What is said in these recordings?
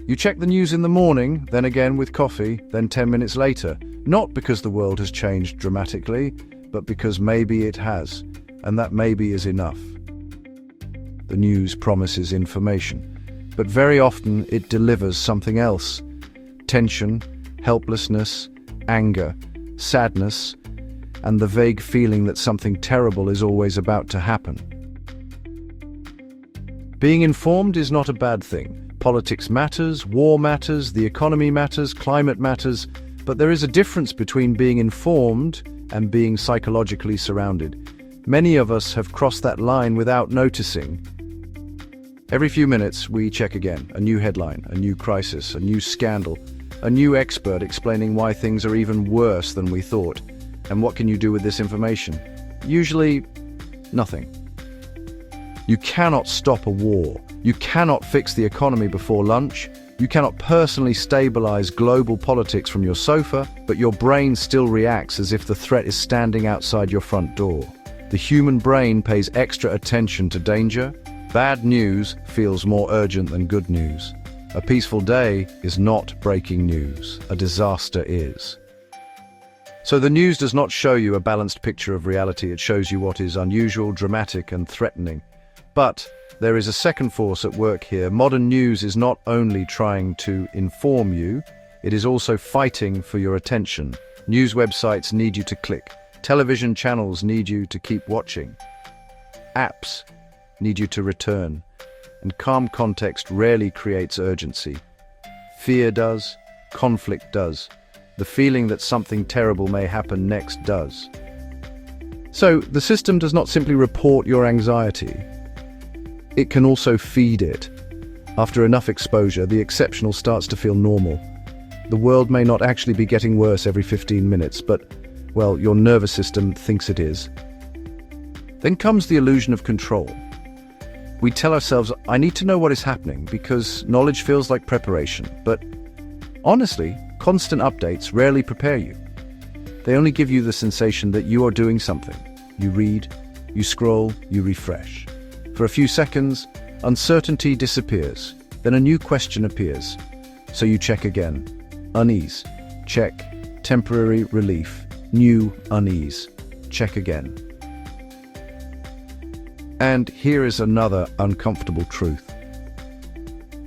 You check the news in the morning, then again with coffee, then 10 minutes later. Not because the world has changed dramatically, but because maybe it has, and that maybe is enough. The news promises information, but very often it delivers something else. Tension, helplessness, anger, sadness, and the vague feeling that something terrible is always about to happen. Being informed is not a bad thing. Politics matters, war matters, the economy matters, climate matters, but there is a difference between being informed and being psychologically surrounded. Many of us have crossed that line without noticing. Every few minutes, we check again. A new headline, a new crisis, a new scandal, a new expert explaining why things are even worse than we thought. And what can you do with this information? Usually, nothing. You cannot stop a war. You cannot fix the economy before lunch. You cannot personally stabilize global politics from your sofa, but your brain still reacts as if the threat is standing outside your front door. The human brain pays extra attention to danger. Bad news feels more urgent than good news. A peaceful day is not breaking news. A disaster is. So the news does not show you a balanced picture of reality. It shows you what is unusual, dramatic, and threatening. But there is a second force at work here. Modern news is not only trying to inform you, it is also fighting for your attention. News websites need you to click. Television channels need you to keep watching. Apps need you to return. And calm context rarely creates urgency. Fear does, conflict does. The feeling that something terrible may happen next does. So the system does not simply report your anxiety. It can also feed it. After enough exposure, the exceptional starts to feel normal. The world may not actually be getting worse every 15 minutes, but, well, your nervous system thinks it is. Then comes the illusion of control. We tell ourselves, I need to know what is happening because knowledge feels like preparation. But honestly, constant updates rarely prepare you. They only give you the sensation that you are doing something. You read, you scroll, you refresh. For a few seconds, uncertainty disappears. Then a new question appears. So you check again. Unease. Check. Temporary relief. New unease. Check again. And here is another uncomfortable truth.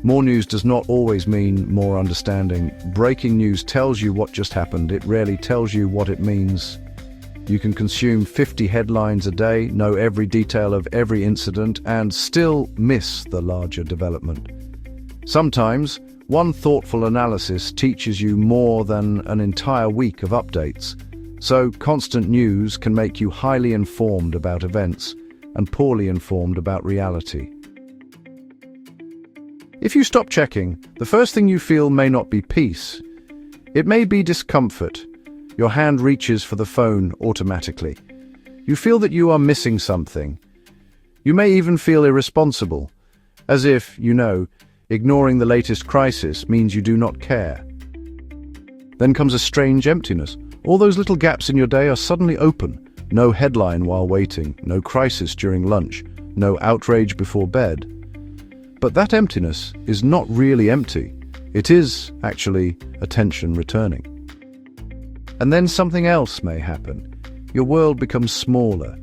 More news does not always mean more understanding. Breaking news tells you what just happened. It rarely tells you what it means. You can consume 50 headlines a day, know every detail of every incident, and still miss the larger development. Sometimes, one thoughtful analysis teaches you more than an entire week of updates. So, constant news can make you highly informed about events and poorly informed about reality. If you stop checking, the first thing you feel may not be peace. It may be discomfort. Your hand reaches for the phone automatically. You feel that you are missing something. You may even feel irresponsible, as if, ignoring the latest crisis means you do not care. Then comes a strange emptiness. All those little gaps in your day are suddenly open. No headline while waiting, no crisis during lunch, no outrage before bed. But that emptiness is not really empty. It is, actually, attention returning. And then something else may happen. Your world becomes smaller,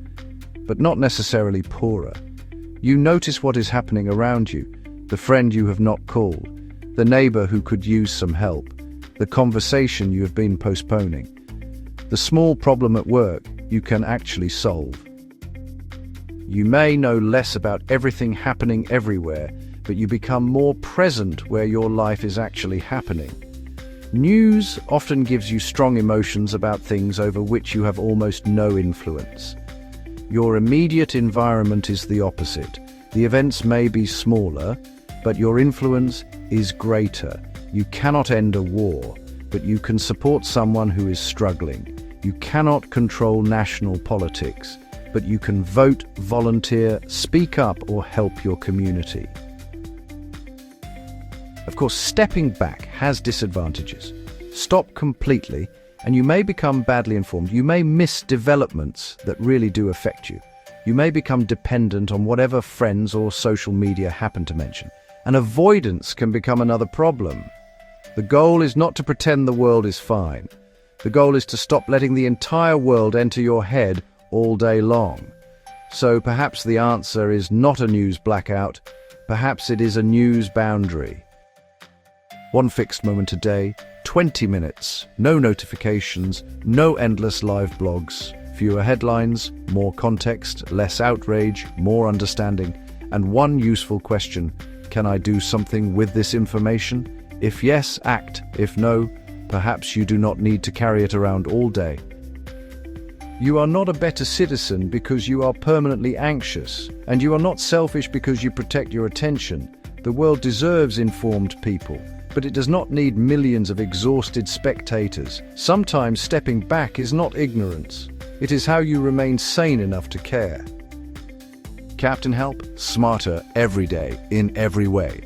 but not necessarily poorer. You notice what is happening around you, the friend you have not called, the neighbor who could use some help, the conversation you have been postponing, the small problem at work you can actually solve. You may know less about everything happening everywhere, but you become more present where your life is actually happening. News often gives you strong emotions about things over which you have almost no influence. Your immediate environment is the opposite. The events may be smaller, but your influence is greater. You cannot end a war, but you can support someone who is struggling. You cannot control national politics, but you can vote, volunteer, speak up, or help your community. Of course, stepping back has disadvantages. Stop completely, and you may become badly informed. You may miss developments that really do affect you. You may become dependent on whatever friends or social media happen to mention. and avoidance can become another problem. The goal is not to pretend the world is fine. The goal is to stop letting the entire world enter your head all day long. So perhaps the answer is not a news blackout, perhaps it is a news boundary. One fixed moment a day, 20 minutes, no notifications, no endless live blogs, fewer headlines, more context, less outrage, more understanding, and one useful question: can I do something with this information? If yes, act. If no, perhaps you do not need to carry it around all day. You are not a better citizen because you are permanently anxious, and you are not selfish because you protect your attention. The world deserves informed people, but it does not need millions of exhausted spectators. Sometimes stepping back is not ignorance. It is how you remain sane enough to care. Captain Help, smarter every day, in every way.